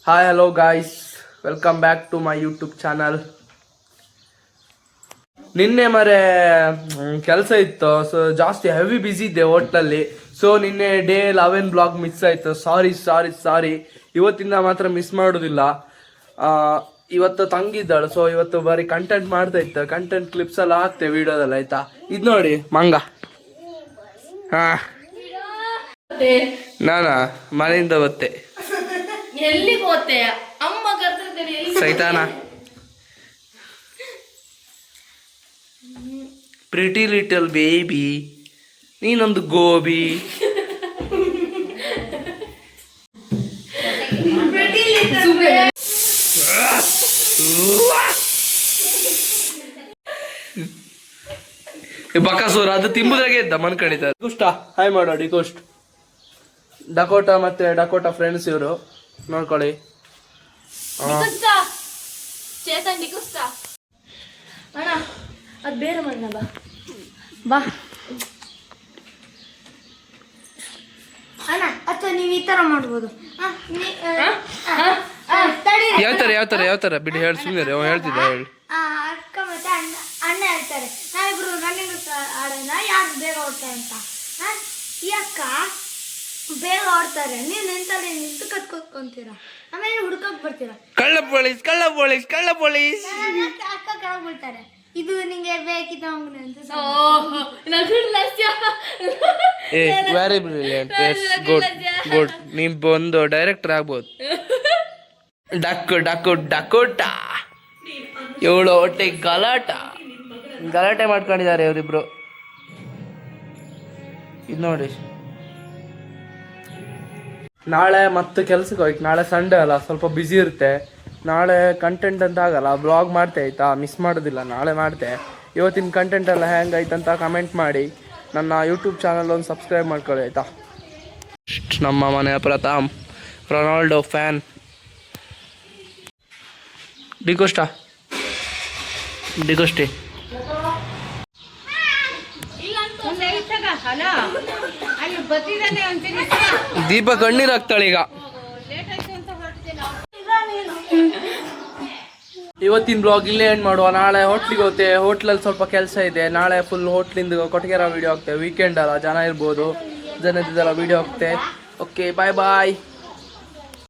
Hi hello guys, welcome back to my YouTube channel. ನಿನ್ನೆ ಮರೆ ಕೆಲಸ ಇತ್ತು, ಸೊ ಜಾಸ್ತಿ ಹೆವಿ ಬ್ಯುಸಿ ಇದ್ದೆ ಹೋಟ್ಲಲ್ಲಿ. ಸೊ ನಿನ್ನೆ ಡೇ 11 ಬ್ಲಾಗ್ ಮಿಸ್ ಆಯಿತು. ಸಾರಿ. ಇವತ್ತಿಂದ ಮಾತ್ರ ಮಿಸ್ ಮಾಡೋದಿಲ್ಲ. ಇವತ್ತು ತಂಗಿದ್ದಾಳು, ಸೊ ಇವತ್ತು ಬರೀ ಕಂಟೆಂಟ್ ಮಾಡ್ತಾ ಇತ್ತು. ಕಂಟೆಂಟ್ ಕ್ಲಿಪ್ಸ್ ಎಲ್ಲ ಹಾಕ್ತೇವೆ ವಿಡಿಯೋದಲ್ಲಿ, ಆಯ್ತಾ? ಇದು ನೋಡಿ ಮಂಗ. ನಾನಾ ಮನೆಯಿಂದ ಬತ್ತೆ. ಎಲ್ಲಿಗೆ ಹೋಗ್ತೆ? ಅಮ್ಮ ಕರ್ತಿರ್ತಾರೆ. ಸೈತಾನ ಪ್ರಿಟಿ ಲಿಟಲ್ ಬೇಬಿ, ನೀನೊಂದು ಗೋಬಿ. ಬಕಾಸೂರ ಅದು ತಿಂಬುದ್ರಾಗೆ ಇದ್ದ ಮನ್ಕಣಿತಾರೆ. ಡಿಕೋಷ್ಟ ಹಾಯ್ ಮಾಡೋ. ಡಿಕೋಸ್ಟ್ ಡಕೋಟಾ ಮತ್ತೆ ಡಕೋಟಾ ಫ್ರೆಂಡ್ಸ್ ಇವರು, ನೋಡ್ಕೊಳ್ಳಿ. ಚೇತನ್ ಡಿಕೋಷ್ಟ ಅಣ್ಣ, ಅದು ಬೇರೆ ಮಣ್ಣ. ಬಾ ಅಣ್ಣ, ಅಥವಾ ನೀವು ಈ ತರ ಮಾಡ್ಬೋದು. ಯಾವ ತರ ಬಿಡಿ, ಹೇಳಿ ಸುಮ್ಮನೆ. ಅವ ಹೇಳ್ತಿದ್ದ, ಹೇಳಿ. ಅಕ್ಕ ಮತ್ತೆ ಅಣ್ಣ ಹೇಳ್ತಾರೆ, ನಾವಿಬ್ರು ರನ್ನಿಂಗ್ ಆಡೋಣ, ಯಾರು ಬೇಗ ಓಡ್ತಾರೆ ಅಂತ. ಈ ಅಕ್ಕ ಬೇಗ ಓಡ್ತಾರೆ, ನೀವು ನಿಂತಲ್ಲಿ ನಿಂತು ಕತ್ಕೊಂತೀರಾ, ಆಮೇಲೆ ಹುಡ್ಕಕ್ ಬರ್ತೀರಾ. ಕಳ್ಳ ಪೊಲೀಸ್ ಅಕ್ಕ ಕೆಳಗ್ ಬಿಡ್ತಾರೆ. ಇದು ನಿಂಗೆ ಬೇಕಿದ್ದ ವೆರಿ ಬ್ರಿಲಿಯಂಟ್, ಗುಡ್. ನೀವ್ ಒಂದು ಡೈರೆಕ್ಟರ್ ಆಗ್ಬೋದು. ಡಕೋಟಾ ಇವಳು ಹೊಟ್ಟೆ ಗಲಾಟೆ ಮಾಡ್ಕೊಂಡಿದ್ದಾರೆ ಇವರಿಬ್ರು. ಇದು ನೋಡಿ, ನಾಳೆ ಮತ್ತೆ ಕೆಲ್ಸಕ್ಕೆ ಹೋಯ್ತು. ನಾಳೆ ಸಂಡೇ ಅಲ್ಲ, ಸ್ವಲ್ಪ ಬ್ಯುಸಿ ಇರುತ್ತೆ. ನಾಳೆ ಕಂಟೆಂಟ್ ಅಂತ ಆಗಲ್ಲ, ಬ್ಲಾಗ್ ಮಾಡ್ತೆ ಆಯ್ತಾ? ಮಿಸ್ ಮಾಡೋದಿಲ್ಲ, ನಾಳೆ ಮಾಡ್ತೆ. ಇವತ್ತಿನ ಕಂಟೆಂಟ್ ಎಲ್ಲ ಹೆಂಗಾಯ್ತಂತ ಕಮೆಂಟ್ ಮಾಡಿ. ನನ್ನ ಯೂಟ್ಯೂಬ್ ಚಾನಲ್ ಒಂದು ಸಬ್ಸ್ಕ್ರೈಬ್ ಮಾಡ್ಕೊಳ್ಳಿ ಆಯ್ತಾ? ನಮ್ಮ ಮನೆಯ ಪ್ರತಾಮ್ ರೊನಾಲ್ಡೋ ಫ್ಯಾನ್. ಡಿಕೋಸ್ಟೇ ದೀಪ ಕಣ್ಣೀರ್ ಹಾಕ್ತಾಳೆ ಈಗ. ಇವತ್ತಿನ ಬ್ಲಾಗ್ ಇಲ್ಲೇ ಎಂಡ್ ಮಾಡುವ. ನಾಳೆ ಹೋಟ್ಲಿಗೆ ಹೋಗ್ತೆ. ಹೋಟ್ಲಲ್ಲಿ ಸ್ವಲ್ಪ ಕೆಲಸ ಇದೆ. ನಾಳೆ ಫುಲ್ ಹೋಟ್ಲಿಂದ ಕೊಟ್ಟಿಗೆರ ವೀಡಿಯೋ ಹಾಕ್ತೇವೆ. ವೀಕೆಂಡ್ ಅಲ್ಲ, ಜನ ಇರ್ಬೋದು, ಜನದಿದ್ದೆಲ್ಲ ವೀಡಿಯೋ ಹಾಕ್ತೆ. ಓಕೆ, ಬಾಯ್.